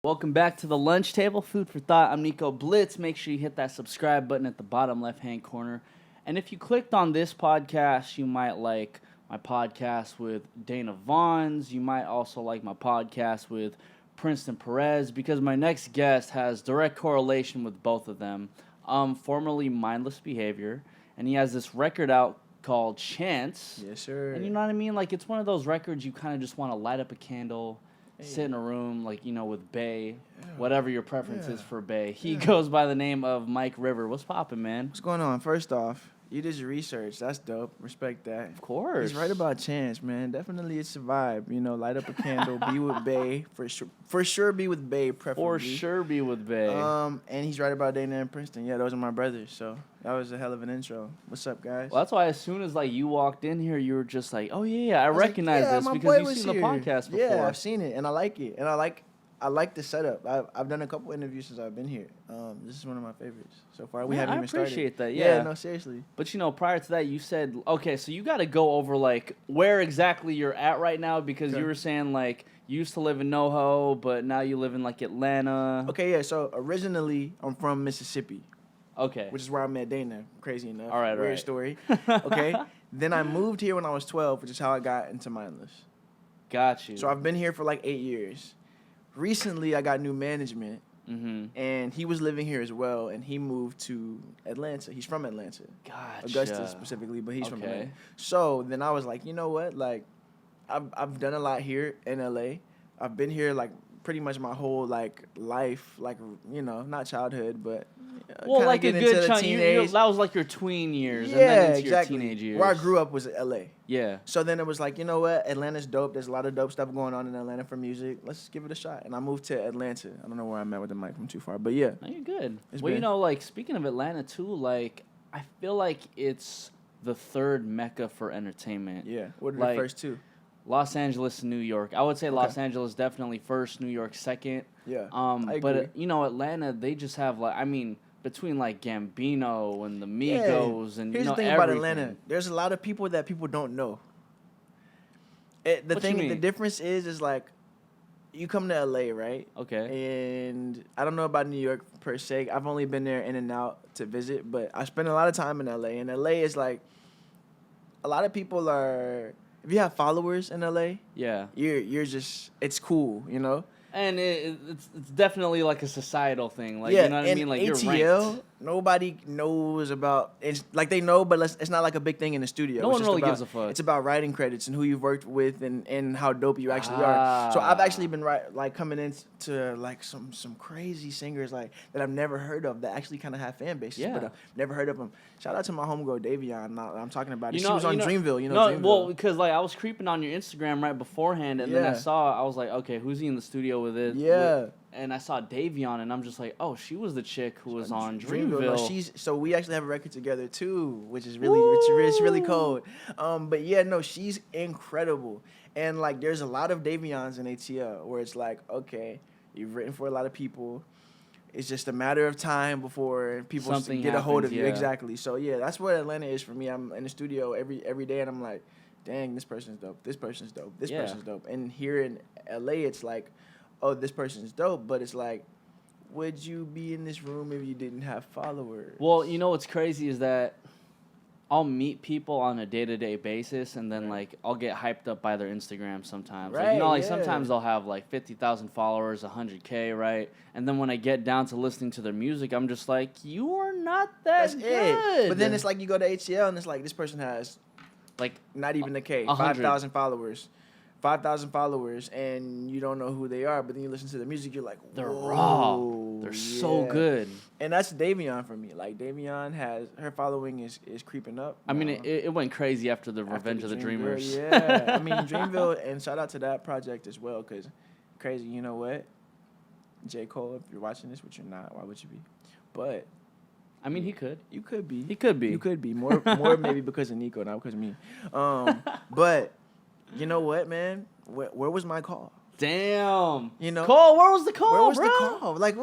Welcome back to the lunch table, food for thought. I'm Nico. Blitz. Make sure you hit that subscribe button at the bottom left-hand corner. And if you clicked on this podcast, you might like my podcast with Dana Vaughns. You might also like my podcast with Princeton Perez, because my next guest has direct correlation with both of them. Formerly Mindless Behavior, and he has this record out called Chance. Yes, sir. And you know what I mean? Like, it's one of those records you kind of just want to light up a candle, sit in a room, like, you know, with Bay, whatever your preference is for Bay. He goes by the name of Mike River. What's poppin', man? What's going on? First off, you did your research. That's dope. Respect that. Of course. He's right about Chance, man. Definitely it's a vibe. You know, light up a candle, be with Bay. For sure be with Bay, preferably. For sure be with Bay. And he's right about Dana and Princeton. Yeah, those are my brothers. So that was a hell of an intro. What's up, guys? Well, that's why as soon as, like, you walked in here, you were just like, oh, yeah, I recognize this because you've seen the podcast before. Yeah, I've seen it, and I like it. And I like the setup. I've done a couple interviews since I've been here. This is one of my favorites so far. We haven't even started. I appreciate that, yeah. No, seriously. But, you know, prior to that, you said, okay, so you got to go over, like, where exactly you're at right now, because you were saying, like, you used to live in NoHo, but now you live in, like, Atlanta. Okay, yeah, so originally I'm from Mississippi. Okay. Which is where I met Dana, crazy enough. All right, Weird story. Okay. Then I moved here when I was 12, which is how I got into Mindless. Got you. So I've been here for like 8 years. Recently, I got new management, and he was living here as well, and he moved to Atlanta. He's from Atlanta. Gotcha. Augusta specifically, but he's from Atlanta. So then I was like, you know what? Like, I've done a lot here in LA. I've been here like pretty much my whole like life, like, you know, not childhood, but well, like a good chunk. That was like your tween years, yeah, and then into exactly. your teenage years. Where I grew up was LA. Yeah. So then it was like, you know what? Atlanta's dope. There's a lot of dope stuff going on in Atlanta for music. Let's give it a shot. And I moved to Atlanta. I don't know where I'm at with the mic. I'm too far, but yeah. No, you're good. You know, like, speaking of Atlanta too, like, I feel like it's the third mecca for entertainment. Yeah. What are like, the first two? Los Angeles and New York. I would say Los Angeles definitely first, New York second. Yeah. I agree. But you know, Atlanta, they just have, like, I mean, between like Gambino and the Migos and here's you know, the thing everything. about Atlanta. There's a lot of people that people don't know. The difference is like, you come to LA, right? Okay. And I don't know about New York per se. I've only been there in and out to visit, but I spend a lot of time in LA. And LA is like, a lot of people are. If you have followers in LA, you're just, it's cool, you know? And it's definitely like a societal thing. Like, you know what I mean? Like, ATL, you're ranked. Nobody knows about, it's like they know, but it's not like a big thing in the studio. No one really gives a fuck. It's about writing credits and who you've worked with and how dope you actually are. So I've actually been coming into like some crazy singers like that I've never heard of that actually kind of have fan bases, but I've never heard of them. Shout out to my homegirl Davion. I'm talking about it. She was on Dreamville. You know Dreamville. Well, because like I was creeping on your Instagram right beforehand, and then I was like, okay, who's he in the studio with it? Yeah. And I saw Davion, and I'm just like, oh, she was the chick who was on Dreamville. No, so we actually have a record together too, which is it's really cold. But yeah, no, she's incredible. And like, there's a lot of Davions in ATL where it's like, okay, you've written for a lot of people. It's just a matter of time before people get a hold of you. Exactly. So yeah, that's what Atlanta is for me. I'm in the studio every day, and I'm like, dang, this person's dope. This person's dope. This person's dope. And here in LA, it's like, oh, this person's dope, but it's like, would you be in this room if you didn't have followers? Well, you know what's crazy is that I'll meet people on a day-to-day basis, and then, like, I'll get hyped up by their Instagram sometimes. Right, like, you know, like, sometimes they'll have, like, 50,000 followers, 100K, right? And then when I get down to listening to their music, I'm just like, you are not that good. But then it's like you go to HCL, and it's like, this person has, like, not even a K, 5,000 followers. 5,000 followers, and you don't know who they are, but then you listen to the music, you're like, whoa. They're raw. They're so good. And that's Davion for me. Like, Davion her following is creeping up. I mean, it went crazy after the Revenge of the Dreamers. Yeah. I mean, Dreamville, and shout out to that project as well, because crazy, you know what? J. Cole, if you're watching this, which you're not, why would you be? But I mean, he could. You could be. He could be. You could be. More maybe because of Nico, not because of me. But you know what, man? Where was my call? Damn. You know, Cole, where was the call, Where was bro? the call? Like,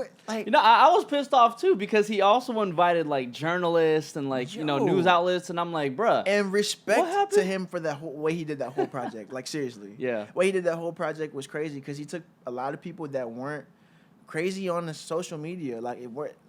you know, I was pissed off too because he also invited like journalists and like you know news outlets, and I'm like, bruh. And respect to him for the whole way he did that whole project. Like, seriously. Yeah. The way he did that whole project was crazy because he took a lot of people that weren't crazy on the social media. Like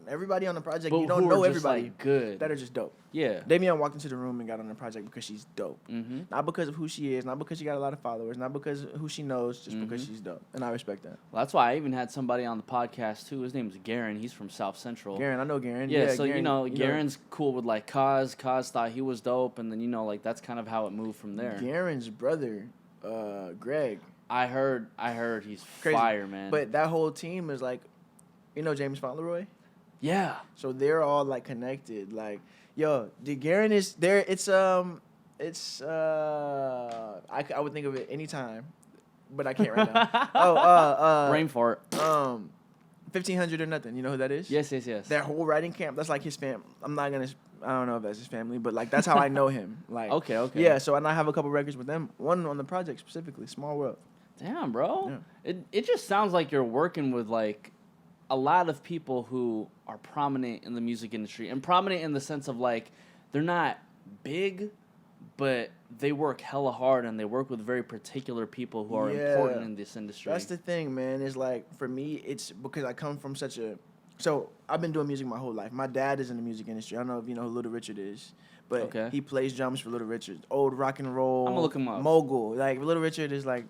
everybody on the project, But you don't who know are just, everybody like, good. that are just dope. Yeah. Davion walked into the room and got on the project because she's dope. Mm-hmm. Not because of who she is, not because she got a lot of followers, not because of who she knows, just because Mm-hmm. she's dope. And I respect that. Well, that's why I even had somebody on the podcast too. His name is Garen. He's from South Central. Garen, I know Garen. Yeah, so Garen, Garen's cool with like Kaz. Kaz thought he was dope, and then like that's kind of how it moved from there. Garen's brother, Greg. I heard he's Crazy. fire, man. But that whole team is like, James Fauntleroy? yeah, So they're all like connected. Like, yo, the Garen is there. I would think of it anytime, but I can't right now. brain fart. 1500 or nothing. You know who that is? Yes. Their whole writing camp. That's like his fam. I don't know if that's his family, but like that's how I know him. Like, Okay. Yeah. So and I have a couple records with them. One on the project specifically, Small World. Damn, bro. Yeah. It just sounds like you're working with like a lot of people who are prominent in the music industry, and prominent in the sense of like they're not big, but they work hella hard and they work with very particular people who are important in this industry. That's the thing, man. Is like for me, it's because I come from so I've been doing music my whole life. My dad is in the music industry. I don't know if you know who Little Richard is, but he plays drums for Little Richard. Old rock and roll. I'm gonna look him up. Mogul. Like Little Richard is like.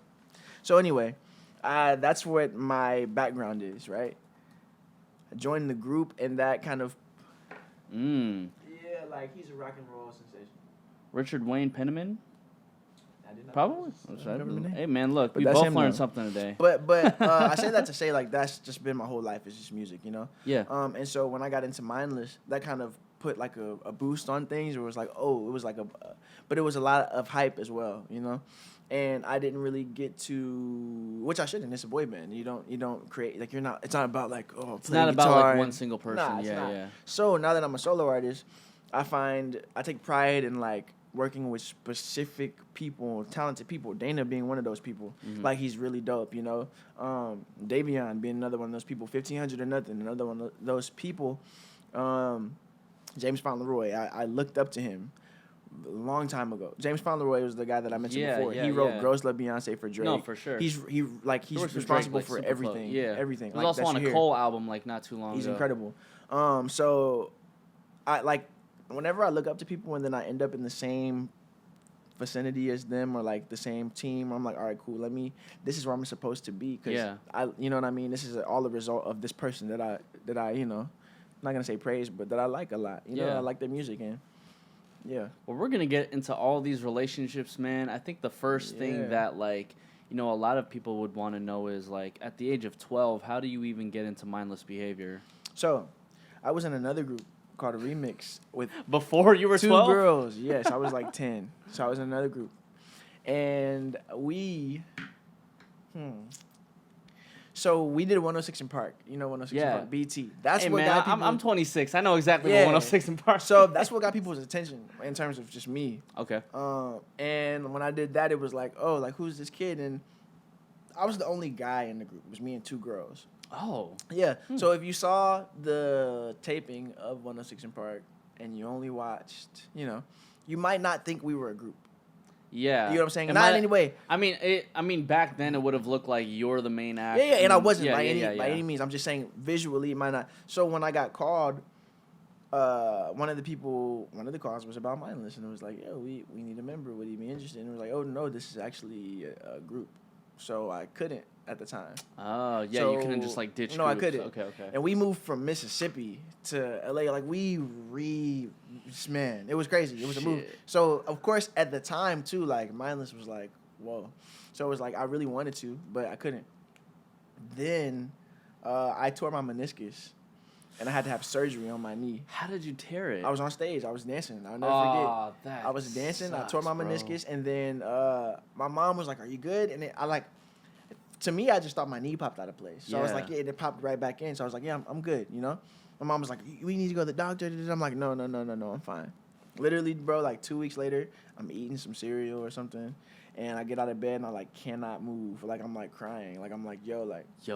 So anyway, that's what my background is, right? I joined the group and that kind of. Yeah, like he's a rock and roll sensation. Richard Wayne Penniman? I did not Probably. Hey man, look, we that's both him, learned though. something today. But I say that to say like that's just been my whole life is just music, you know. Yeah. And so when I got into Mindless, that kind of put like a boost on things. Where it was like but it was a lot of hype as well, you know. And I didn't really get to, which I shouldn't. It's a boy band. You don't create like you're not. It's not about like It's not about like one single person. Nah, Yeah. So now that I'm a solo artist, I take pride in like working with specific people, talented people. Dana being one of those people. Mm-hmm. Like he's really dope, you know. Davion being another one of those people. 1500 or nothing, another one of those people. James Fauntleroy, I looked up to him a long time ago. James Fauntleroy was the guy that I mentioned before. He wrote Girls Love Beyonce for Drake. No, for sure. He's responsible for everything. Yeah. Everything. He was also on a Cole album like not too long ago. He's incredible. So I like whenever I look up to people and then I end up in the same vicinity as them or like the same team, I'm like, all right, cool. This is where I'm supposed to be. Cause you know what I mean? This is all the result of this person that I you know, I'm not going to say praise, but that I like a lot. You know, I like their music and yeah. Well, we're going to get into all these relationships, man. I think the first thing that like, a lot of people would want to know is like at the age of 12, how do you even get into Mindless Behavior? So, I was in another group called a Remix with before you were 12? 2 girls. Yes, I was like 10. So I was in another group. And we So we did 106 in Park. You know 106 in Park? BT. That's what got people. I'm 26. I know exactly what 106 in Park. So that's what got people's attention in terms of just me. Okay. And when I did that, it was like, oh, like who's this kid? And I was the only guy in the group. It was me and 2 girls. Oh. Yeah. So if you saw the taping of 106 in Park and you only watched, you might not think we were a group. Yeah. You know what I'm saying? Not in any way. I mean, back then it would have looked like you're the main actor. Yeah, and I wasn't by any means. I'm just saying visually it might not. So when I got called, one of the calls was about Mindless, and it was like, we need a member. Would he be interested? And it was like, oh, no, this is actually a group. So I couldn't at the time. Oh, yeah, so, you couldn't just like ditch groups. I couldn't. Okay. And we moved from Mississippi to LA. Like it was crazy. It was a move. So of course at the time too, like Mindless was like, whoa. So it was like I really wanted to, but I couldn't. Then I tore my meniscus. And I had to have surgery on my knee. How did you tear it? I was on stage. I was dancing. I'll never forget. I was dancing. Sucks, I tore my meniscus. And then my mom was like, are you good? And then to me, I just thought my knee popped out of place. So I was like, yeah, it popped right back in. So I was like, yeah, I'm good, My mom was like, we need to go to the doctor. I'm like, no, I'm fine. Literally, bro, like 2 weeks later, I'm eating some cereal or something. And I get out of bed and I like cannot move. Like I'm like crying. Like I'm like, yo,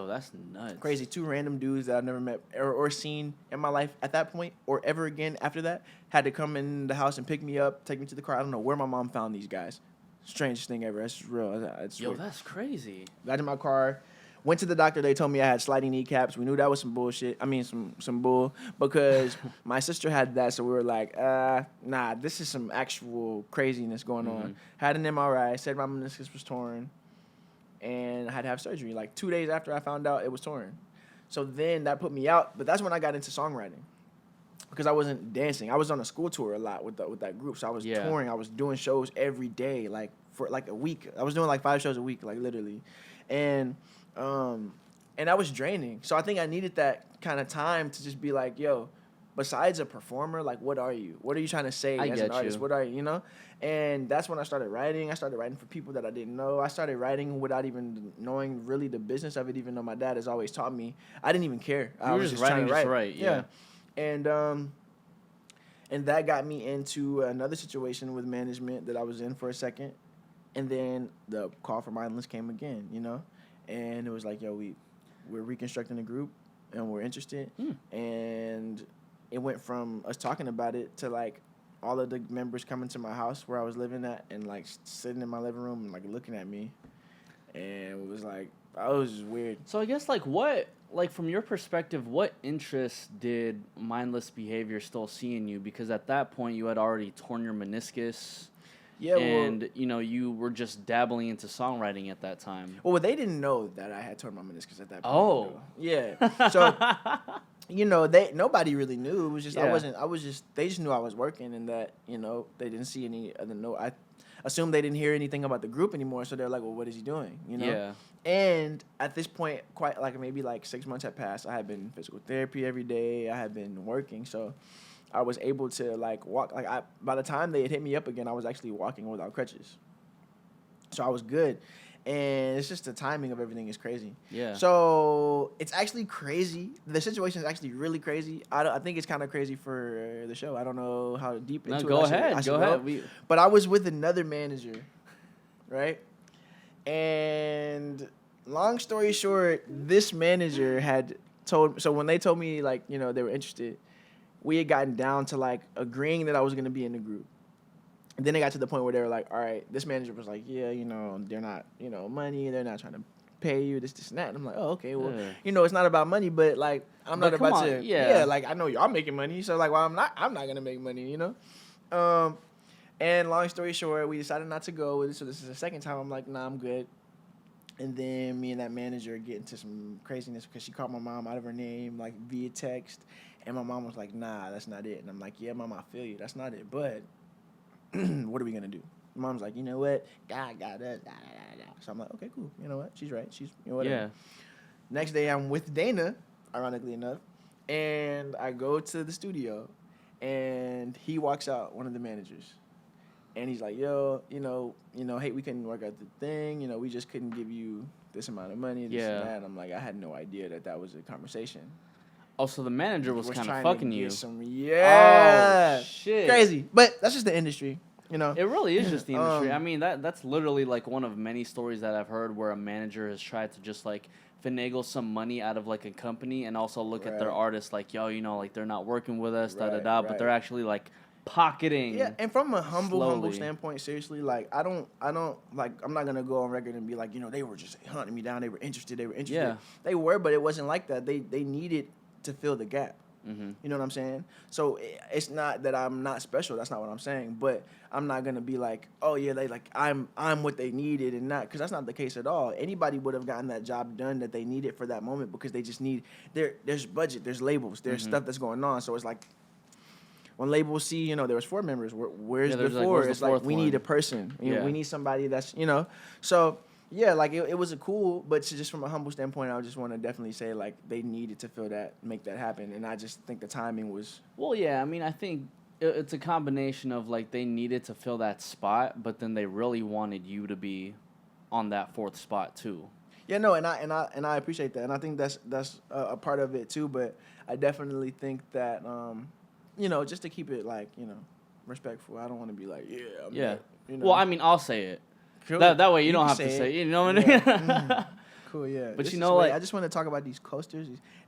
that's nuts. Crazy. 2 random dudes that I've never met or seen in my life at that point or ever again after that had to come in the house and pick me up, take me to the car. I don't know where my mom found these guys. Strangest thing ever. That's real. It's yo, weird. That's crazy. Got in my car, Went to the doctor. They told me I had sliding kneecaps. We knew that was some bullshit. I mean, some bull, because my sister had that. So we were like, nah, this is some actual craziness going on. Had an MRI. Said my meniscus was torn, and I had to have surgery. Like 2 days after I found out it was torn. So then that put me out. But that's when I got into songwriting, because I wasn't dancing. I was on a school tour a lot with that group. So I was touring. I was doing shows every day, like for like a week. I was doing like 5 shows a week, like literally, and that was draining. So I think I needed that kind of time to just be like, yo, besides a performer, like, what are you? What are you trying to say as an artist? What are you, you know? And that's when I started writing. I started writing for people that I didn't know. I started writing without even knowing really the business of it, even though my dad has always taught me. I didn't even care. I was just trying to write. Yeah. And that got me into another situation with management that I was in for a second. And then the call for Mindless came again, you know? And it was like, yo, we're reconstructing the group and we're interested. And it went from us talking about it to like all of the members coming to my house where I was living at and like sitting in my living room and like looking at me. And it was like, that was just weird. So I guess like from your perspective, what interest did Mindless Behavior still see in you? Because at that point you had already torn your meniscus. Yeah, and, you know, you were just dabbling into songwriting at that time. Well, they didn't know that I had torn my meniscus at that point. Oh. Though. Yeah. So, you know, nobody really knew. It was just, they just knew I was working and that, you know, they didn't see any other I assumed they didn't hear anything about the group anymore. So they're like, well, what is he doing? You know? Yeah. And at this point, quite like maybe like 6 months had passed. I had been in physical therapy every day. I had been working. So I was able to like walk. By the time they had hit me up again, I was actually walking without crutches. So I was good. And it's just the timing of everything is crazy. Yeah. So it's actually crazy. The situation is actually really crazy. I think it's kind of crazy for the show. I don't know how deep into it. Go ahead. Go ahead. But I was with another manager, right? And long story short, this manager had told. So when they told me like, you know, they were interested, we had gotten down to like agreeing that I was going to be in the group. And then they got to the point where they were like, all right, this manager was like, yeah, you know, they're not, you know, money. They're not trying to pay you this and that. And I'm like, oh, okay, well, you know, it's not about money, but like, I'm not about to, like, I know y'all making money. So like, well, I'm not going to make money, you know? And long story short, we decided not to go with it. So this is the second time. I'm like, nah, I'm good. And then me and that manager get into some craziness because she called my mom out of her name, like via text. And my mom was like, nah, that's not it. And I'm like, yeah, mom, I feel you. That's not it. But what are we going to do? My mom's like, you know what? God got it. So I'm like, okay, cool. You know what? She's right. She's, you know, whatever. Yeah. Next day, I'm with Dana, ironically enough. And I go to the studio. And he walks out, one of the managers. And he's like, yo, you know, hey, we couldn't work out the thing. You know, we just couldn't give you this amount of money, this and that. And I'm like, I had no idea that was a conversation. Oh, so the manager was kind of fucking you. Oh, shit. Crazy. But that's just the industry, you know. It really is just the industry. I mean, that's literally like one of many stories that I've heard where a manager has tried to just like finagle some money out of like a company and also look at their artists like, yo, you know, like they're not working with us, but they're actually like pocketing. Yeah, and from a humble standpoint, seriously, like I don't like, I'm not gonna go on record and be like, you know, they were just hunting me down, they were interested. Yeah. They were, but it wasn't like that. They needed to fill the gap. Mm-hmm. You know what I'm saying? So it's not that I'm not special. That's not what I'm saying. But I'm not gonna be like, oh yeah, they like I'm what they needed and not, because that's not the case at all. Anybody would have gotten that job done that they needed for that moment because they just need there's budget, there's labels, there's stuff that's going on. So it's like when labels see, you know, there was 4 members. Where's the 4? It's like we need a person. You know, we need somebody that's, you know. So yeah, like it was a cool, but just from a humble standpoint, I just want to definitely say like they needed to feel that, make that happen, and I just think the timing was. Well, yeah, I mean, I think it's a combination of like they needed to fill that spot, but then they really wanted you to be on that 4th spot too. Yeah, no, and I appreciate that, and I think that's a part of it too. But I definitely think that you know, just to keep it like, you know, respectful. I don't want to be like, yeah. You know? Well, I mean, I'll say it. Cool. That way you don't have to say it. You know what I mean? Cool, yeah. But you know, like, I just want to talk about these coasters.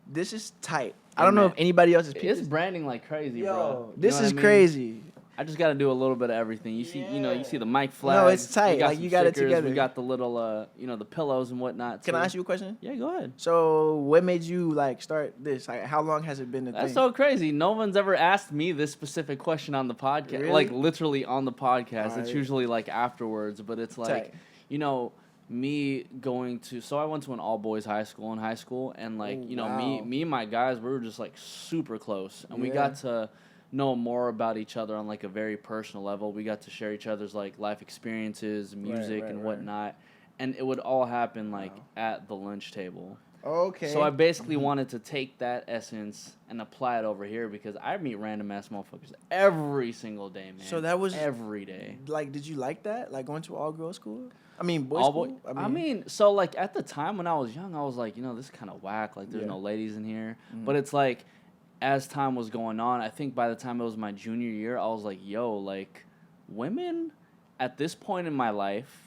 This is tight. I don't know if anybody else is. It's branding like crazy, bro. This is crazy. I just got to do a little bit of everything. You see, you see the mic flag. No, it's tight. Like, some you got it stickers, together. We got the little, the pillows and whatnot. Can I ask you a question? Yeah, go ahead. So, what made you like start this? Like, how long has it been a thing? That's so crazy. No one's ever asked me this specific question on the podcast. Really? Like, literally on the podcast. All It's right. usually like afterwards, but it's like, Tight. me going to. So I went to an all boys high school in high school, and like, Ooh, wow. me and my guys, we were just like super close, and we Yeah. got to know more about each other on like a very personal level. We got to share each other's like life experiences, music, right, and right. whatnot, and it would all happen like Wow. at the lunch table. Okay. So I basically wanted to take that essence and apply it over here because I meet random ass motherfuckers every single day, man. So that was every day. like, did you like that? Like going to all girls school? I mean, boys All school. I mean, so like at the time when I was young, I was like, this is kind of whack. Like there's Yeah. no ladies in here. Mhm. But it's like, as time was going on, I think by the time it was my junior year, I was like, yo, like women at this point in my life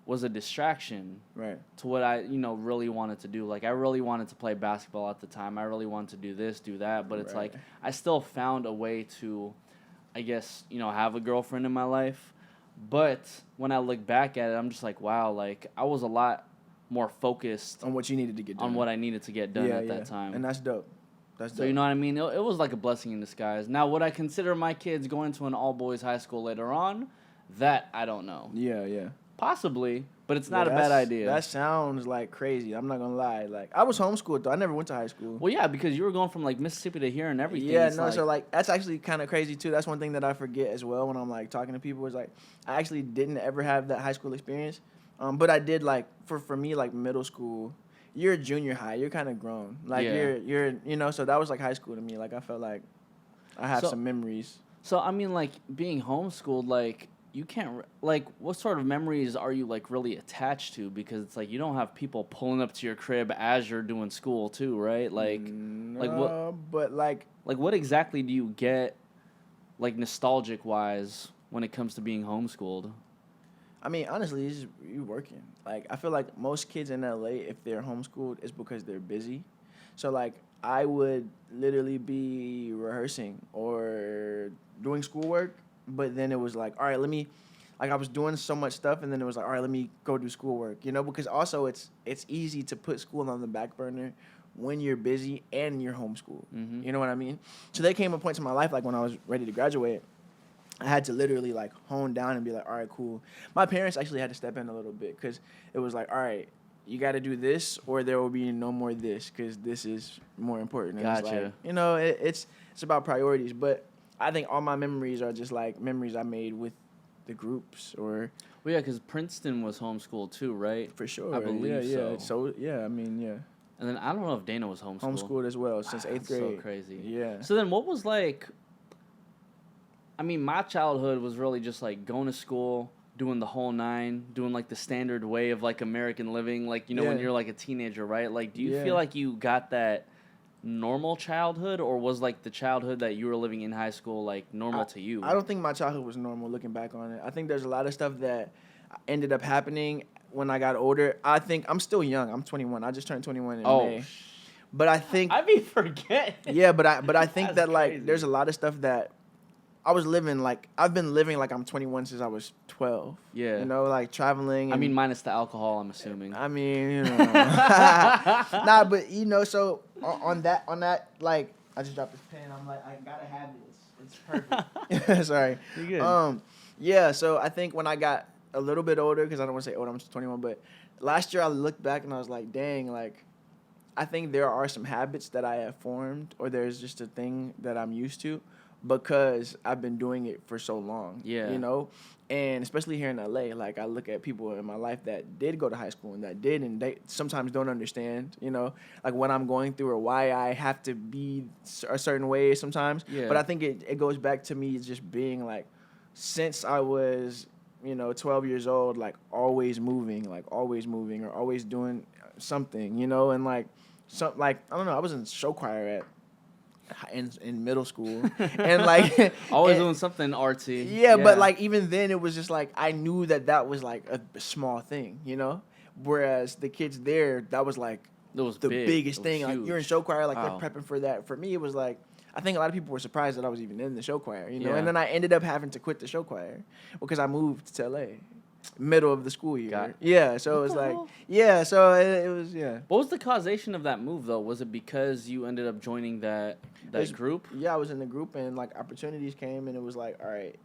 was a distraction Right. to what I, really wanted to do. Like, I really wanted to play basketball at the time. I really wanted to do this, do that. But it's Right. like, I still found a way to, I guess, have a girlfriend in my life. But when I look back at it, I'm just like, wow, like, I was a lot more focused On what you needed to get done. on what I needed to get done at that time. And that's dope. That's dope. So, you know what I mean? It was like a blessing in disguise. Now, would I consider my kids going to an all-boys high school later on? That, I don't know. Yeah. Possibly, but it's not a Yeah, bad that's- idea. That sounds like crazy. I'm not gonna lie. Like, I was homeschooled though. I never went to high school. Well, yeah, because you were going from like Mississippi to here and everything. Yeah, It's no, like, so like that's actually kind of crazy too. That's one thing that I forget as well when I'm like talking to people. Is like I actually didn't ever have that high school experience, but I did like for me like middle school. You're junior high. You're kind of grown. Like Yeah. you're so that was like high school to me. Like I felt like I have So- some memories. So I mean, like being homeschooled, like you can't like what sort of memories are you like really attached to? Because it's like you don't have people pulling up to your crib as you're doing school too, right? Like what? But like Like what exactly do you get, like nostalgic wise, when it comes to being homeschooled? I mean, honestly, it's just you working. Like, I feel like most kids in LA, if they're homeschooled, it's because they're busy. So, like, I would literally be rehearsing or doing schoolwork, but then it was like, all right, I was doing so much stuff, and then it was like, all right, let me go do schoolwork, because also it's easy to put school on the back burner when you're busy and you're homeschooled. Mm-hmm. You know what I mean? So there came a point in my life, like, when I was ready to graduate, I had to literally like hone down and be like, all right, cool. My parents actually had to step in a little bit because it was like, all right, you got to do this or there will be no more this because this is more important. And Gotcha. It's like, it's about priorities. But I think all my memories are just like memories I made with the groups or. Well, yeah, because Princeton was homeschooled too, right? For sure. I believe yeah. so. So, yeah, I mean, yeah. And then I don't know if Dana was homeschooled. Homeschooled as well since 8th That's grade. so crazy. Yeah. So then what was like, I mean, my childhood was really just like going to school, doing the whole nine, doing like the standard way of like American living, like, when Yeah. you're like a teenager, right? Like, do you Yeah. feel like you got that normal childhood or was like the childhood that you were living in high school like normal to you? I don't think my childhood was normal looking back on it. I think there's a lot of stuff that ended up happening when I got older. I think I'm still young. I'm 21. I just turned 21 in May. But I think I be forgetting. yeah, but I think That's that like crazy. there's a lot of stuff that I've been living like I'm 21 since I was 12. Yeah. Like traveling. I mean, and- minus the alcohol, I'm assuming. I mean, nah, but so on that, like, I just dropped this pen. I'm like, I gotta have this. It's perfect. Sorry. You're good. Yeah. So I think when I got a little bit older, because I don't want to say old, I'm just 21, but last year I looked back and I was like, dang, like, I think there are some habits that I have formed, or there's just a thing that I'm used to, because I've been doing it for so long. Yeah. And especially here in LA, like I look at people in my life that did go to high school and that did, and they sometimes don't understand, like what I'm going through or why I have to be a certain way sometimes. Yeah. But I think it goes back to me just being like, since I was, 12 years old, like always moving or always doing something, and like, I don't know, I was in show choir in middle school and like Always and- doing something artsy. yeah, but like even then it was just like I knew that was like a small thing, whereas the kids there, that was like it was the big. biggest It was thing. Like huge. you're in show choir, like Wow. they're prepping for that. For me, it was like I think a lot of people were surprised that I was even in the show choir, you know. Yeah. And then I ended up having to quit the show choir because I moved to LA, middle of the school year. Got it. Yeah, so it What was the like, hell? yeah, so it was, yeah. What was the causation of that move though? Was it because you ended up joining that It's- group? Yeah, I was in the group and like opportunities came and it was like, all right.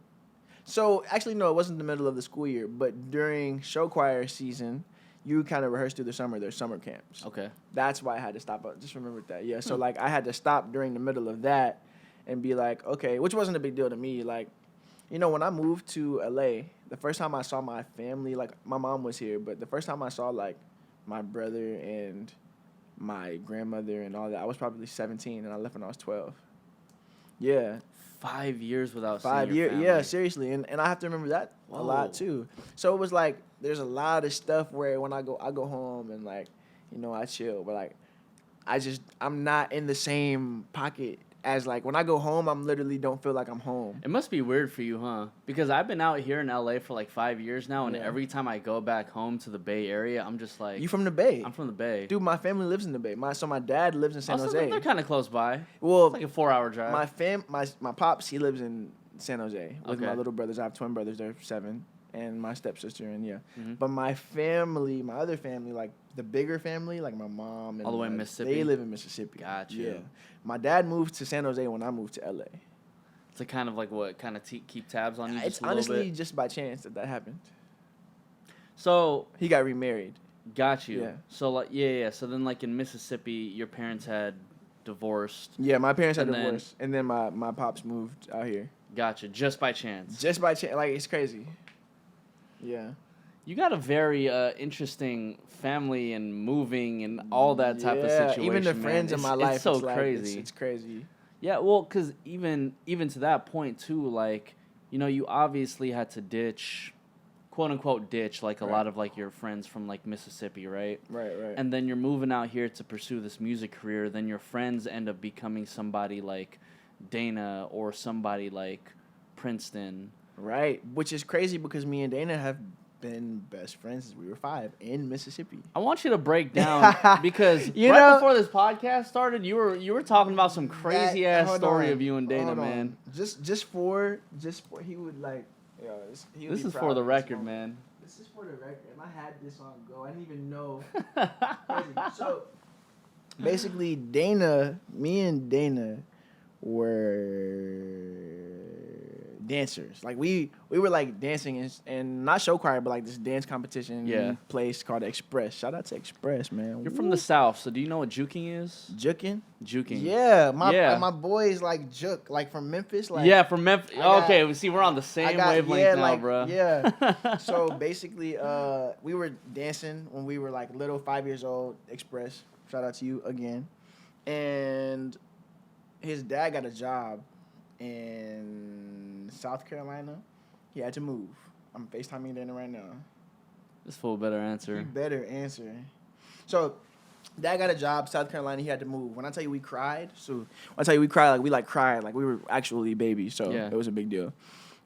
So actually, no, it wasn't the middle of the school year, but during show choir season, you kind of rehearse through the summer. There's summer camps. Okay. That's why I had to stop. I just remembered that. Yeah. So like I had to stop during the middle of that and be like, okay, which wasn't a big deal to me. Like, you know, when I moved to LA, the first time I saw my family, like my mom was here, but the first time I saw like my brother and my grandmother and all that, I was probably 17 and I left when I was 12. Yeah. 5 years without 5 seeing your years. family. Yeah, seriously. And I have to remember that a Whoa. lot too. So it was like there's a lot of stuff where when I go home and like, you know, I chill, but like I'm not in the same pocket as like when I go home, I'm literally don't feel like I'm home. It must be weird for you, huh? Because I've been out here in LA for like 5 years now, and Yeah. every time I go back home to the Bay Area, I'm just like, You from the Bay? I'm from the Bay. Dude, my family lives in the Bay. My dad lives in San Also, Jose. they're kind of close by. Well, It's like a 4-hour drive. my pops, he lives in San Jose with my Okay. little brothers. I have twin brothers. They're 7, and my stepsister. And yeah, Mhm. but my family, my other family, like the bigger family, like my mom and All the way in my- Mississippi? They live in Mississippi. Got you. Yeah, my dad moved to San Jose when I moved to LA. To kind of like what, kind of keep tabs on you It's just a little honestly bit. just by chance that happened. So He got remarried. got you. Yeah. So like yeah. So then like in Mississippi, your parents had divorced. Yeah, my parents had And then- divorced, and then my pops moved out here Gotcha. Just by chance. just by chance. Like it's crazy. Yeah. You got a very interesting family and moving and all that type of Yeah, situation. even the man. friends in It's- my life, It's so like, crazy. It's crazy. Yeah, well, because even to that point too, like, you know, you obviously had to ditch, quote unquote, ditch like a Right. lot of like your friends from like Mississippi, right? Right. And then you're moving out here to pursue this music career. Then your friends end up becoming somebody like Dana or somebody like Princeton. Right, which is crazy because me and Dana have been best friends since we were 5 in Mississippi. I want you to break down because You right know- before this podcast started, you were talking about some crazy ass Hold story on, of you and Dana, hold on. man. Just for he would like, yo, he would This be is proud for of the this record, moment. man. This is for the record, and I had this on go. I didn't even know. Crazy. So basically, me and Dana were dancers. Like we were like dancing and not show choir, but like this dance competition Yeah. place called Express. Shout out to Express, man. You're from the South, so do you know what juking is? Jukin. Juking. Yeah, Yeah. my boys like Juk, like from Memphis. Like Yeah, from Memphis. I got- Okay, see, we're on the same wavelength now, bro. Yeah. So basically, we were dancing when we were like little, 5 years old. Express. Shout out to you again. And his dad got a job in South Carolina. He had to move. I'm FaceTiming Dana right now. This fool better You answer. better answer. So, dad got a job, South Carolina. He had to move. When I tell you we cried, cried like we were actually babies. So Yeah. it was a big deal.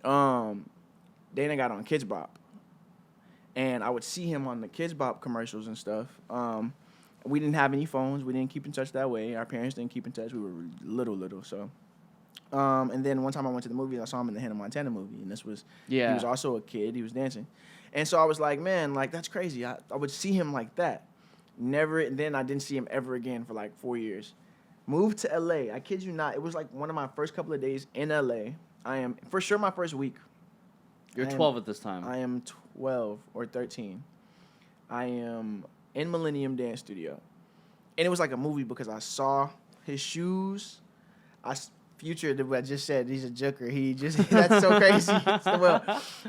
Dana got on Kids Bop, and I would see him on the Kids Bop commercials and stuff. We didn't have any phones. We didn't keep in touch that way. Our parents didn't keep in touch. We were little. So, and then one time I went to the movies. I saw him in the Hannah Montana movie, and he Yeah. was also a kid. He was dancing. And so I was like, man, like, that's crazy. I would see him like that. And then I didn't see him ever again for like 4 years. Moved to LA. I kid you not. It was like one of my first couple of days in LA. I am, for sure, my first week. You're I am- 12 at this time. I am 12 or 13. I am in Millennium Dance Studio. And it was like a movie because I saw his shoes. Future, that I just said, he's a joker. That's so crazy.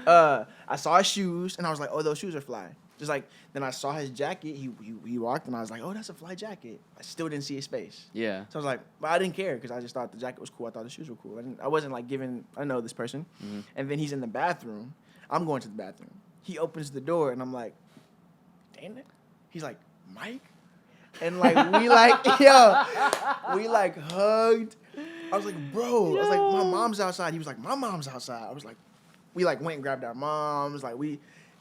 I saw his shoes, and I was like, oh, those shoes are fly. Just like, then I saw his jacket. He walked, and I was like, oh, that's a fly jacket. I still didn't see his face. Yeah. So I was like, but I didn't care because I just thought the jacket was cool. I thought the shoes were cool. I wasn't like I know this person. Mhm. And then he's in the bathroom. I'm going to the bathroom. He opens the door, and I'm like, damn it. He's like, Mike? And like, we like hugged. I was like, bro. I was like, my mom's outside. He was like, my mom's outside. I was like, we like went and grabbed our moms.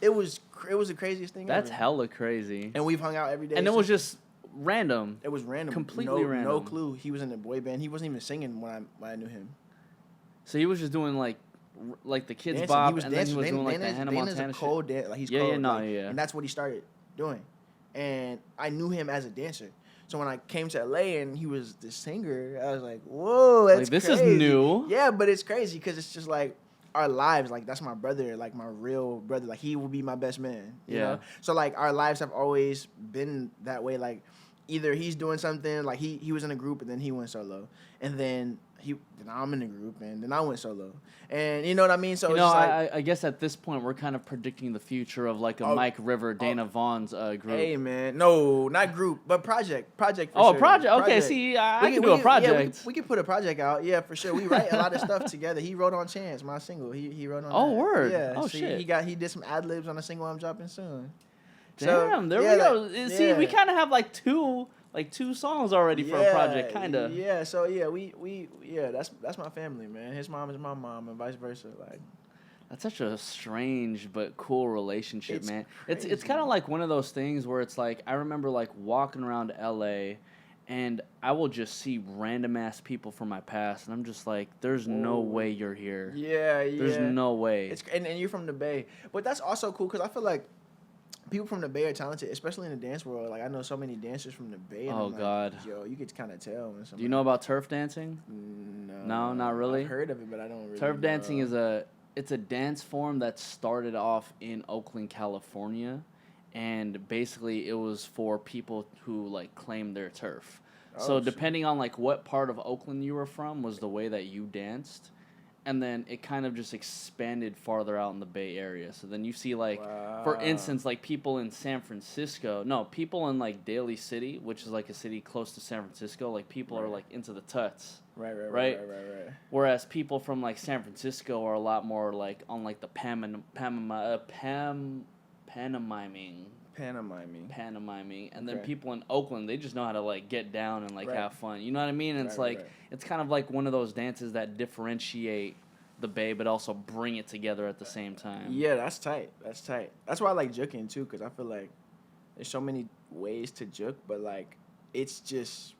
It was the craziest thing That's ever. hella crazy. And we've hung out every day. And it was since. just random. It was random. Completely random. No clue. He was in a boy band. He wasn't even singing when I knew him. So he was just doing like the Kids Dancing. Bop, He was and dancing. then he was doing like the Hannah Dana's Montana a cold shit. dancer. Like he's Yeah, cold. yeah, no, like, yeah. And that's what he started doing. And I knew him as a dancer. So when I came to LA and he was the singer, I was like, whoa, that's Like, this crazy. is new. Yeah, but it's crazy because it's just like our lives. Like, that's my brother, like my real brother. Like, he will be my best man. You know? So, like, our lives have always been that way. Like, either he's doing something, like he was in a group and then he went solo. And then I'm in a group and then I went solo. And you know what I mean? So You it's know, just like, I guess at this point we're kind of predicting the future of like a Mike River, Dana Vaughn's group. hey man, no, not group, but project for sure. Oh, project. Okay, see, I can do a project. Yeah, we can put a project out. Yeah, for sure. We write a lot of stuff together. He wrote on Chance, my single. He wrote on. Oh, that. word. Yeah. Oh, see, shit. He did some ad libs on a single I'm dropping soon. Damn, there we go. See, we kind of have like two songs already for a project, kind of. Yeah. So yeah, we that's my family, man. His mom is my mom, and vice versa. Like. That's such a strange but cool relationship, It's man. crazy. It's kind of like one of those things where it's like I remember like walking around LA and I will just see random ass people from my past and I'm just like there's no way you're here. Yeah. There's no way. And you're from the Bay. But that's also cool cuz I feel like people from the Bay are talented, especially in the dance world. Like I know so many dancers from the Bay. And Oh, I'm like, God. Yo, you could kind of tell when Do you know about turf dancing? No, not really. I've heard of it, but I don't really Turf know. dancing is it's a dance form that started off in Oakland, California, and basically it was for people who like claimed their turf. So depending on like what part of Oakland you were from was the way that you danced. And then it kind of just expanded farther out in the Bay Area. So then you see, like, for instance, like people in San Francisco. No, people in, like, Daly City, which is, like, a city close to San Francisco. Like, people are, like, into the tuts. Right. Whereas people from, like, San Francisco are a lot more, like, on, like, the pantomiming. And then people in Oakland, they just know how to, like, get down and, like, have fun. You know what I mean? And it's, like, it's kind of like one of those dances that differentiate the Bay, but also bring it together at the same time. Yeah, that's tight. That's why I like juking, too, because I feel like there's so many ways to juke, but, like, it's just,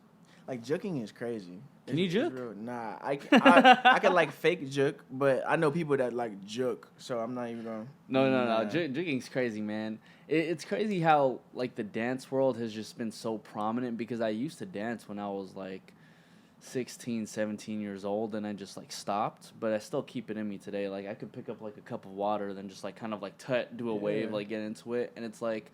like, juking is crazy. Can you juke? Nah, I can, like, fake juke, but I know people that, like, juke, so I'm not even going to. No. Juking's crazy, man. It's crazy how, like, the dance world has just been so prominent because I used to dance when I was, like, 16, 17 years old, and I just, like, stopped. But I still keep it in me today. Like, I could pick up, like, a cup of water, then just, like, kind of, like, do a wave, like, get into it. And it's, like,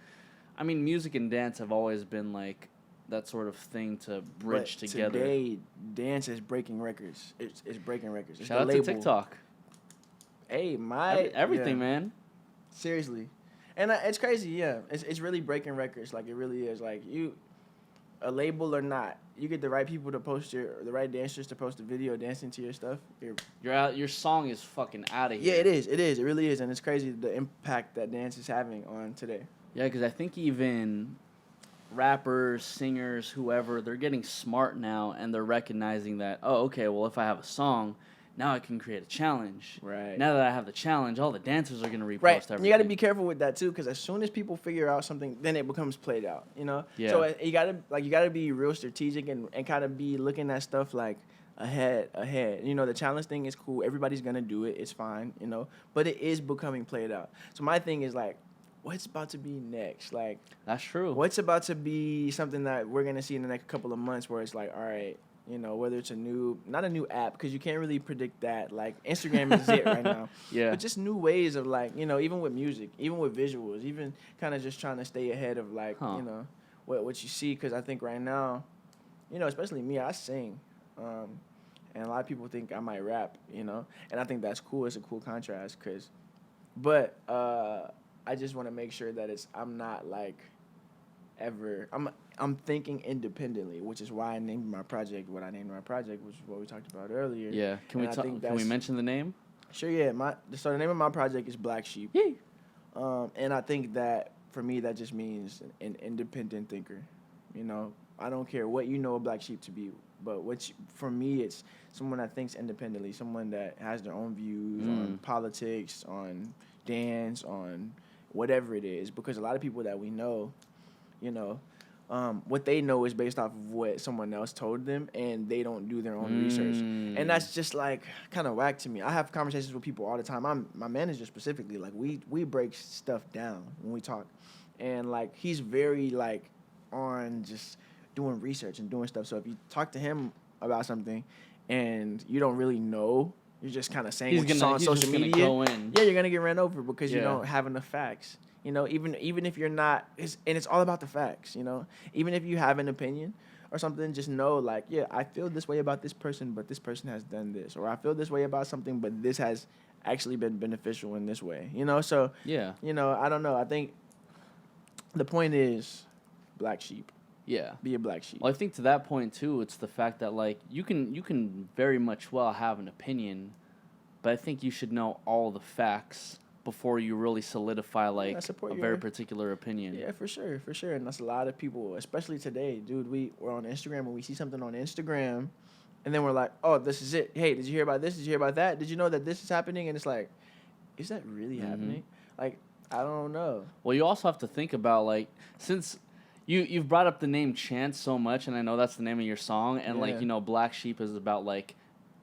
I mean, music and dance have always been, like, that sort of thing to bridge together. Today, dance is breaking records. It's breaking records. It's Shout out to TikTok. Hey, everything, man. Seriously. And it's crazy, yeah. It's really breaking records. Like, it really is. Like, a label or not, you get the right people to post the right dancers to post a video dancing to your stuff. You're out. Your song is fucking out of here. Yeah, it is. It really is. And it's crazy the impact that dance is having on today. Yeah, because I think even rappers, singers, whoever, they're getting smart now and they're recognizing that, oh, okay, well, if I have a song, now I can create a challenge. Right. Now that I have the challenge, all the dancers are going to repost everything. You got to be careful with that too, because as soon as people figure out something, then it becomes played out. You know. Yeah. So you gotta be real strategic and kind of be looking at stuff like ahead. You know, the challenge thing is cool. Everybody's gonna do it. It's fine. You know, but it is becoming played out. So my thing is like, what's about to be next? Like, that's true. What's about to be something that we're gonna see in the next couple of months, where it's like, all right. You know, whether it's not a new app, because you can't really predict that. Like, Instagram is it right now. Yeah. But just new ways of, like, you know, even with music, even with visuals, even kind of just trying to stay ahead of, like, you know, what you see. Because I think right now, you know, especially me, I sing. And a lot of people think I might rap, you know. And I think that's cool. It's a cool contrast. But I just want to make sure that I'm not, like, I'm thinking independently, which is why I named my project what I named my project, which is what we talked about earlier. Yeah. Can we mention the name? Sure, yeah. So the name of my project is Black Sheep. Yay. And I think that for me that just means an independent thinker. You know, I don't care what you know a Black Sheep to be, but for me it's someone that thinks independently, someone that has their own views on politics, on dance, on whatever it is. Because a lot of people that we know, you know, what they know is based off of what someone else told them, and they don't do their own research. And that's just like kind of whack to me. I have conversations with people all the time. My manager specifically, like we break stuff down when we talk, and like he's very like on just doing research and doing stuff. So if you talk to him about something and you don't really know, you're just kind of saying what you saw on social media. Yeah, you're gonna get ran over because you don't have enough facts. You know, even if you're not, and it's all about the facts. You know, even if you have an opinion or something, just know like, yeah, I feel this way about this person, but this person has done this, or I feel this way about something, but this has actually been beneficial in this way. You know, so yeah, you know, I don't know. I think the point is black sheep. Yeah. Be a black sheep. Well, I think to that point too, it's the fact that like you can very much well have an opinion, but I think you should know all the facts before you really solidify like a very particular opinion. Yeah, for sure. And that's a lot of people, especially today, dude. We're on Instagram and we see something on Instagram, and then we're like, oh, this is it. Hey, did you hear about this? Did you hear about that? Did you know that this is happening? And it's like, is that really happening? Like, I don't know. Well, you also have to think about like, since you've brought up the name Chance so much, and I know that's the name of your song, and like, you know, Black Sheep is about like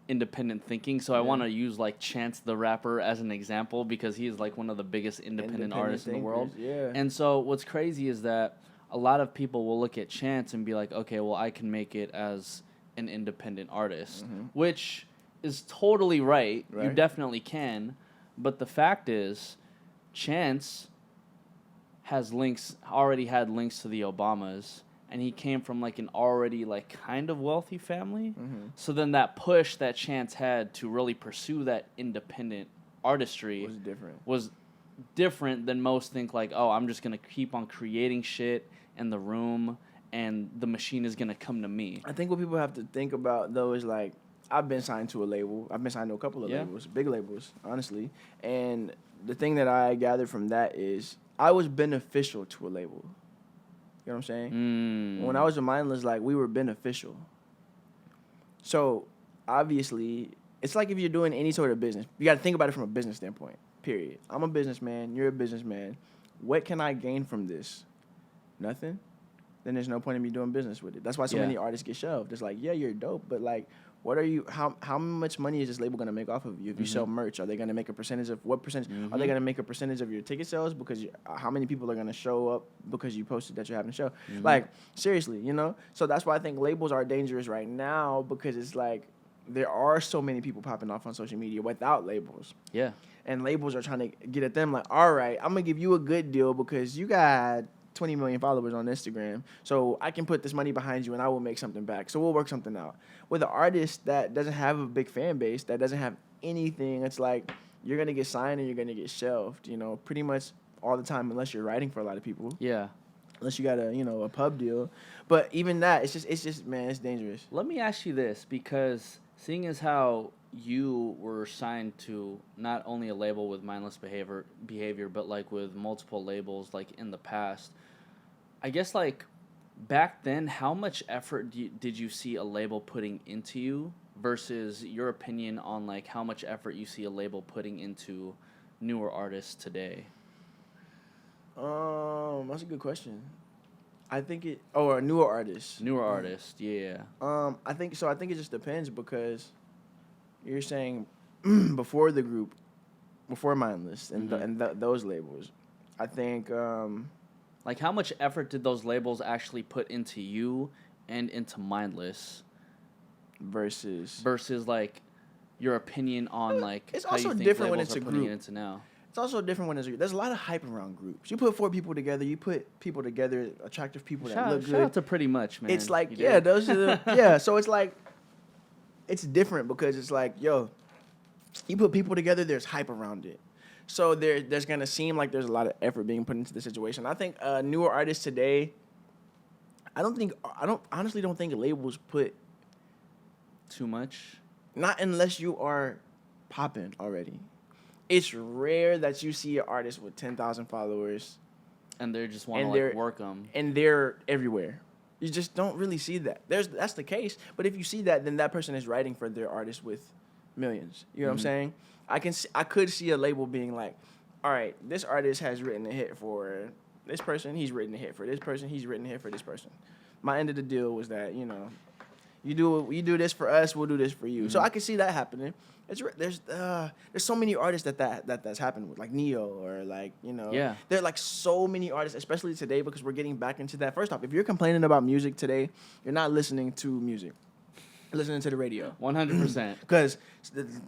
independent thinking, so I want to use like Chance the rapper as an example because he is like one of the biggest independent artists in the world. Yeah. And so what's crazy is that a lot of people will look at Chance and be like, okay, well, I can make it as an independent artist, which is totally right. You definitely can, but the fact is, Chance already had links to the Obamas, and he came from like an already like kind of wealthy family. So then that push that Chance had to really pursue that independent artistry was different than most think like, oh, I'm just going to keep on creating shit in the room and the machine is going to come to me. I think what people have to think about though is like, I've been signed to a label. I've been signed to a couple of labels, big labels, honestly. And the thing that I gathered from that is I was beneficial to a label. You know what I'm saying? When I was with Mindless, like, we were beneficial. So, obviously, it's like if you're doing any sort of business. You got to think about it from a business standpoint, period. I'm a businessman. You're a businessman. What can I gain from this? Nothing? Then there's no point in me doing business with it. That's why so many artists get shelved. It's like, yeah, you're dope, but, like, what are you? How much money is this label gonna make off of you if you sell merch? Are they gonna make a percentage of what percentage? Are they gonna make a percentage of your ticket sales because how many people are gonna show up because you posted that you're having a show? Like seriously, you know. So that's why I think labels are dangerous right now because it's like there are so many people popping off on social media without labels. Yeah. And labels are trying to get at them like, all right, I'm gonna give you a good deal because you got 20 million followers on Instagram, so I can put this money behind you and I will make something back. So we'll work something out. With an artist that doesn't have a big fan base, that doesn't have anything, it's like you're going to get signed and you're going to get shelved, you know, pretty much all the time unless you're writing for a lot of people. Yeah. Unless you got a pub deal. But even that, it's just man, it's dangerous. Let me ask you this, because seeing as how you were signed to not only a label with Mindless Behavior, but like with multiple labels like in the past, I guess like back then, how much effort did you see a label putting into you versus your opinion on like how much effort you see a label putting into newer artists today? That's a good question. I think a newer artist. Newer artist, yeah. I think it just depends because you're saying before the group, before Mindless and those labels. I think like how much effort did those labels actually put into you and into Mindless versus like your opinion on like it's how also you think different when labels it's a are putting group. it into now. It's also different when there's a lot of hype around groups. You put 4 people together, you put people together, attractive people that look good. Shout out to Pretty Much, man. It's like, yeah, those are the, so it's like, it's different because it's like, yo, you put people together, there's hype around it. So there's going to seem like there's a lot of effort being put into the situation. I think newer artists today, I honestly don't think labels put too much. Not unless you are popping already. It's rare that you see an artist with 10,000 followers. And they just want to like work them. And they're everywhere. You just don't really see that. That's the case. But if you see that, then that person is writing for their artist with millions. You know what I'm saying? I could see a label being like, all right, this artist has written a hit for this person, he's written a hit for this person, he's written a hit for this person. My end of the deal was that, you know, you do this for us, we'll do this for you. So I can see that happening. There's so many artists that's happened with, like Neo, or like, you know, there are like so many artists, especially today, because we're getting back into that. First off, if you're complaining about music today, you're not listening to music, you're listening to the radio. 100%. Because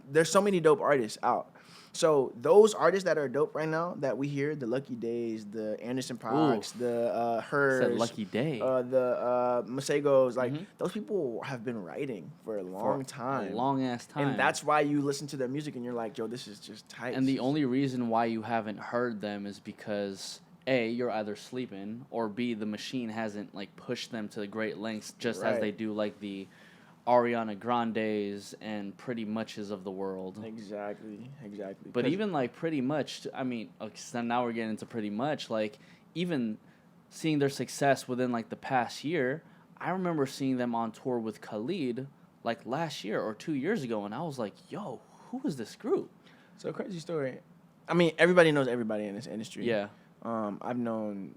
there's so many dope artists out. So those artists that are dope right now that we hear, the Lucky Days, the Anderson .Paaks, the Hers, said Lucky Day, the Masegos, like those people have been writing for a long time, a long ass time, and that's why you listen to their music and you're like, yo, this is just tight. And the only reason why you haven't heard them is because A, you're either sleeping, or B, the machine hasn't like pushed them to the great lengths, just as they do like the Ariana Grandes and Pretty Muches of the world. Exactly. But even like Pretty Much, I mean, okay, so now we're getting into Pretty Much, like even seeing their success within like the past year, I remember seeing them on tour with Khalid like last year or 2 years ago, and I was like, yo, who is this group? So crazy story. I mean, everybody knows everybody in this industry. Yeah. I've known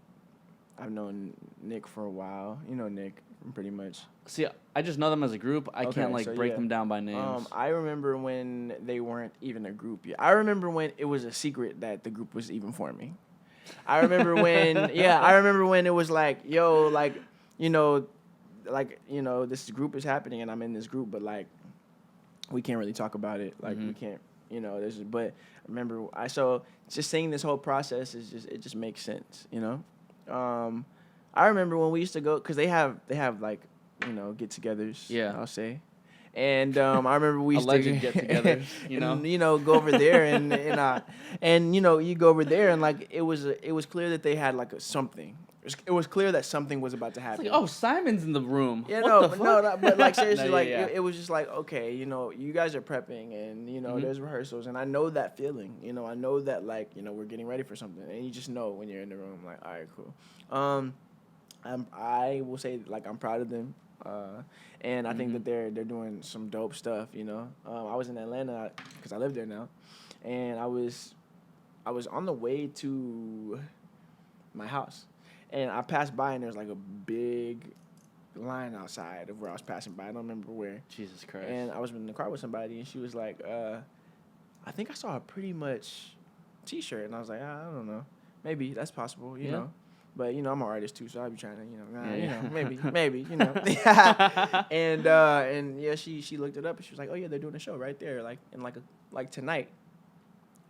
Nick for a while. You know Nick, Pretty Much. See, I just know them as a group. I can't like break them down by names. I remember when they weren't even a group yet. I remember when it was a secret that the group was even forming. I remember when it was like, yo, like, this group is happening and I'm in this group, but like, we can't really talk about it. Like, we can't, but I remember, just seeing this whole process it just makes sense, I remember when we used to go, because they have like, get-togethers, I'll say. And I remember we used alleged to get-togethers, and, go over there and you go over there and like it was clear that they had like something. It was clear that something was about to happen. It's like, oh, Simon's in the room. Yeah, what the fuck? but like seriously, It was just like, okay, you guys are prepping and there's rehearsals and I know that feeling. I know that like we're getting ready for something and you just know when you're in the room like, all right, cool. I will say like I'm proud of them. And I think that they're doing some dope stuff, I was in Atlanta because I live there now, and I was on the way to my house, and I passed by and there's like a big line outside of where I was passing by. I don't remember where. Jesus Christ. And I was in the car with somebody, and she was like, I think I saw a Pretty Much T-shirt, and I was like, I don't know, maybe that's possible, you know. But, I'm an artist, too, so I'll be trying to, maybe. And she looked it up, and she was like, oh, yeah, they're doing a show right there, like, in, like tonight.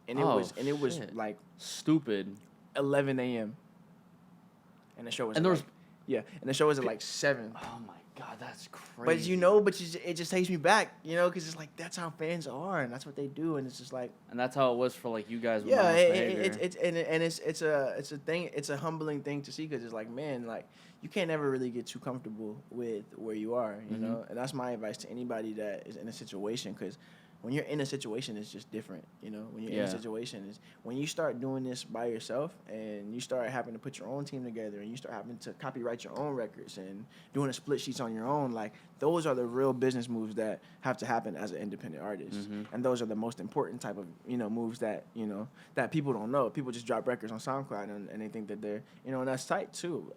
And it was, like... stupid. 11 a.m. And the show was... And and the show was at, like, 7. Oh, my God, that's crazy. But, it just takes me back, because it's, like, that's how fans are, and that's what they do, and it's just, like... And that's how it was for, like, you guys with it's a thing, it's a humbling thing to see, because it's like, man, like, you can't ever really get too comfortable with where you are, you know? And that's my advice to anybody that is in a situation, because when you're in a situation, it's just different, when you're in a situation, is when you start doing this by yourself and you start having to put your own team together and you start having to copyright your own records and doing a split sheets on your own, like those are the real business moves that have to happen as an independent artist. And those are the most important type of, moves that, that people don't know. People just drop records on SoundCloud and they think that they're, and that's tight too.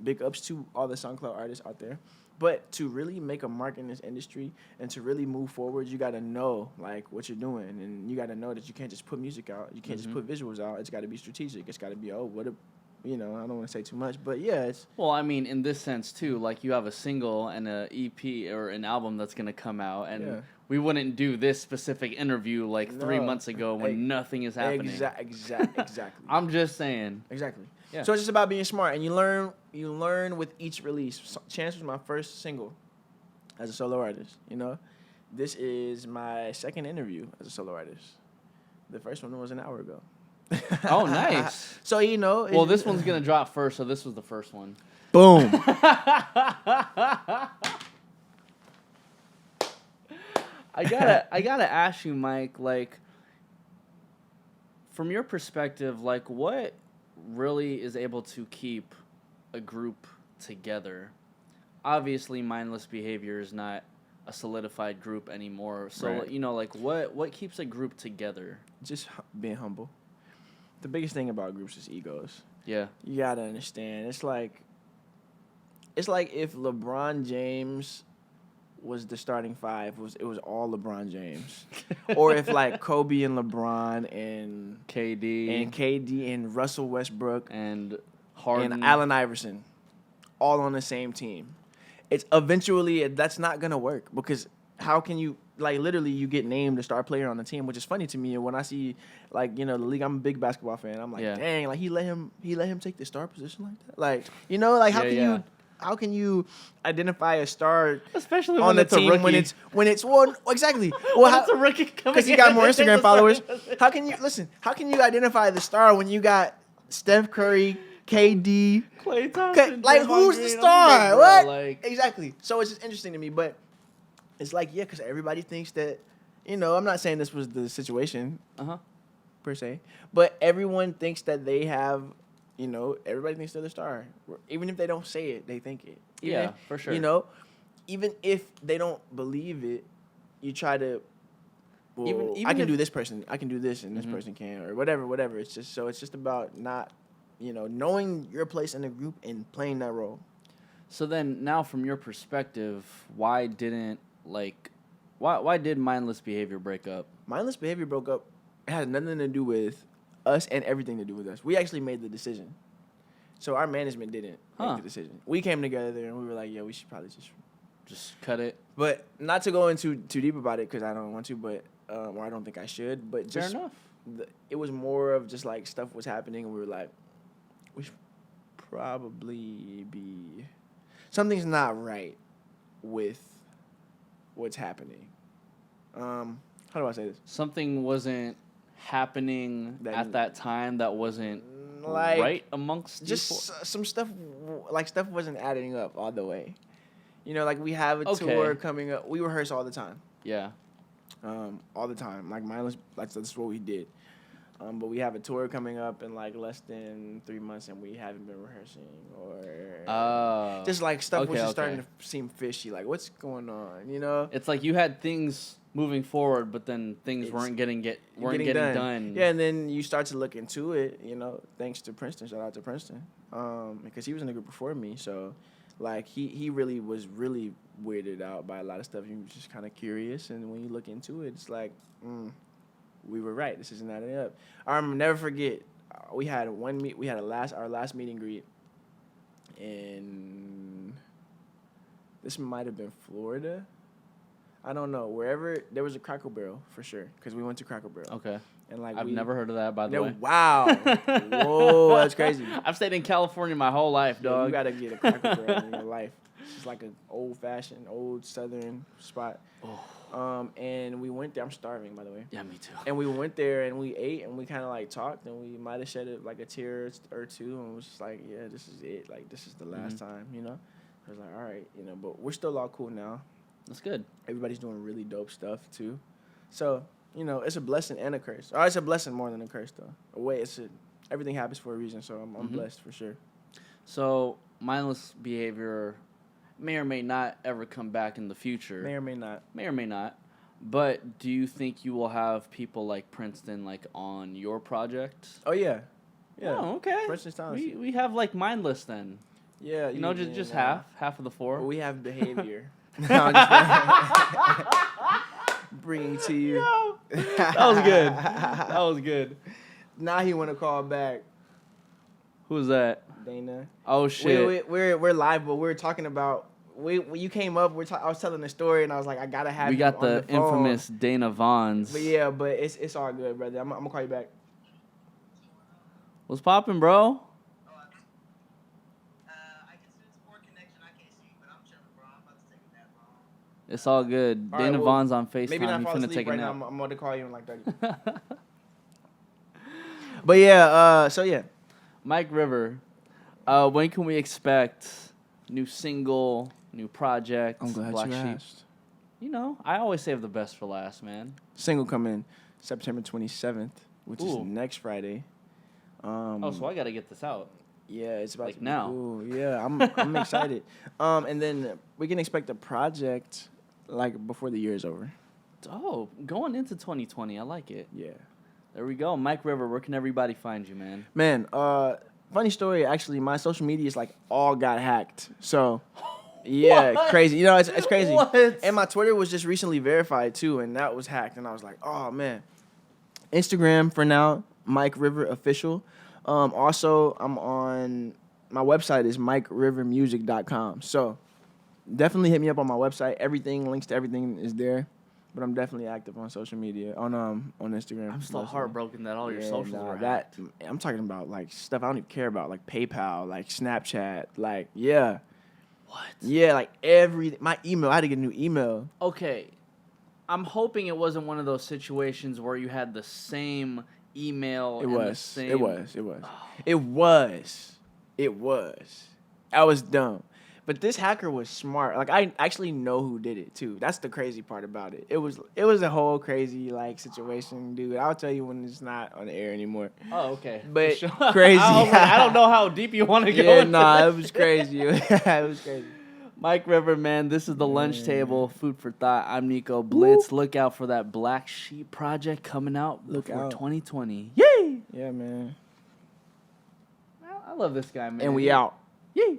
Big ups to all the SoundCloud artists out there. But to really make a mark in this industry and to really move forward, you got to know, like, what you're doing. And you got to know that you can't just put music out. You can't just put visuals out. It's got to be strategic. It's got to be, I don't want to say too much. But, yeah, it's... Well, I mean, in this sense, too, like, you have a single and an EP or an album that's going to come out. And we wouldn't do this specific interview, like, 3 months ago when nothing is happening. Exactly. I'm just saying. Exactly. Yeah. So it's just about being smart, and you learn with each release. So Chance was my first single as a solo artist. This is my second interview as a solo artist. The first one was an hour ago. Oh, nice. So well, this one's gonna drop first, so this was the first one. Boom. I gotta ask you, Mike. Like, from your perspective, like, what really is able to keep a group together? Obviously, Mindless Behavior is not a solidified group anymore. So, like, what keeps a group together? Just being humble. The biggest thing about groups is egos. Yeah. You gotta understand. It's like if LeBron James was the starting five, it was all LeBron James, or if like Kobe and LeBron and KD and Russell Westbrook and Harden and Allen Iverson, all on the same team. It's eventually that's not gonna work because how can you like literally you get named the star player on the team, which is funny to me. And when I see like the league, I'm a big basketball fan. I'm like, dang, like he let him take the star position like that. Like like how can you identify a star, especially on the team when it's exactly well it's a rookie because he got more Instagram followers. How can you identify the star when you got Steph Curry, KD, Klay Thompson, like who's the star? Bro, what like exactly? So it's just interesting to me, but it's like because everybody thinks that I'm not saying this was the situation per se, but everyone thinks that they have. Everybody thinks they're the star. Even if they don't say it, they think it. For sure. Even if they don't believe it, you try to. Well, even I can do this person. I can do this, and this person can, or whatever. It's just about not, knowing your place in the group and playing that role. So then, now from your perspective, why did Mindless Behavior break up? Mindless Behavior broke up. It had nothing to do with us and everything to do with us. We actually made the decision. So our management didn't make the decision. We came together and we were like, yeah, we should probably just cut it. But not to go into too deep about it because I don't want to, but or I don't think I should. But just fair enough. It was more of just like stuff was happening and we were like, we should probably be something's not right with what's happening. How do I say this? Something wasn't happening at that time that wasn't like right amongst just some stuff stuff wasn't adding up all the way. Like we have a tour coming up. We rehearse all the time. Yeah. All the time. Like mindless. That's what we did. But we have a tour coming up in like less than 3 months, and we haven't been rehearsing, or just like stuff was just starting to seem fishy. Like what's going on? It's like you had things moving forward, but then things weren't getting done. Yeah, and then you start to look into it. Thanks to Princeton. Shout out to Princeton, because he was in the group before me. So, like he really was really weirded out by a lot of stuff. He was just kind of curious, and when you look into it, it's like. We were right. This isn't adding up. I'll never forget. We had our last meet and greet, and this might have been Florida. I don't know. Wherever there was a Cracker Barrel for sure, because we went to Cracker Barrel. Okay. And like I've never heard of that, by the way. Wow. Whoa, that's crazy. I've stayed in California my whole life, dog. You gotta get a Cracker Barrel in your life. It's like an old-fashioned, old Southern spot. Oh. And we went there. I'm starving, by the way. Yeah, me too. And we went there and we ate and we kind of like talked and we might have shed like a tear or two and it was just like, yeah, this is it. Like this is the last time, I was like, all right, but we're still all cool now. That's good. Everybody's doing really dope stuff too. So, it's a blessing and a curse. Or it's a blessing more than a curse though. Everything happens for a reason. So I'm blessed for sure. So Mindless Behavior may or may not ever come back in the future. May or may not. But do you think you will have people like Princeton on your project? Oh yeah. Oh, okay. Princeton's talented. We have Mindless then. Yeah. Just half of the four. We have Behavior. No, I'm just bringing to you. No. That was good. Now he want to call back. Who's that? Dana. Oh shit. We're live, but we're talking about when you came up. I was telling the story, and I was like, I gotta have. We got the infamous Dana Vons. But it's all good, brother. I'm gonna call you back. What's poppin', bro? It's all good. All Dana right, Vaughn's on FaceTime. Maybe not He fall finna asleep take a right nap. now. I'm going to call you in like 30. But yeah, so yeah. Mike River, when can we expect new single, new project? I'm glad Black you Sheep? asked. I always save the best for last, man. Single coming September 27th, which is next Friday. So I got to get this out. Yeah, it's about like to be now. cool. Yeah, I'm excited. And then we can expect a project before the year is over. Oh, going into 2020, I like it. Yeah. There we go. Mike River, where can everybody find you, man? Man, funny story. Actually, my social media is like all got hacked. So, yeah, what? Crazy. You know, it's crazy. What? And my Twitter was just recently verified too, and that was hacked. And I was like, oh man. Instagram for now, Mike River Official. Also, I'm on my website is MikeRiverMusic.com. So, definitely hit me up on my website. Everything, links to everything is there. But I'm definitely active on social media, on Instagram. I'm still heartbroken that all your socials were that hacked. I'm talking about like stuff I don't even care about, like PayPal, like Snapchat, like yeah. What? Yeah, like my email. I had to get a new email. Okay, I'm hoping it wasn't one of those situations where you had the same email. It was. I was dumb. But this hacker was smart. Like I actually know who did it too. That's the crazy part about it. It was a whole crazy like situation, dude. I'll tell you when it's not on the air anymore. Oh, okay. But crazy. I don't know how deep you want to go. Yeah, nah, it was crazy. It was crazy. Mike River, man, this is the lunch table. Food for thought. I'm Nico. Blitz. Woo. Look out for that Black Sheep project coming out before 2020. Yay! Yeah, man. I love this guy, man. And we out. Yay!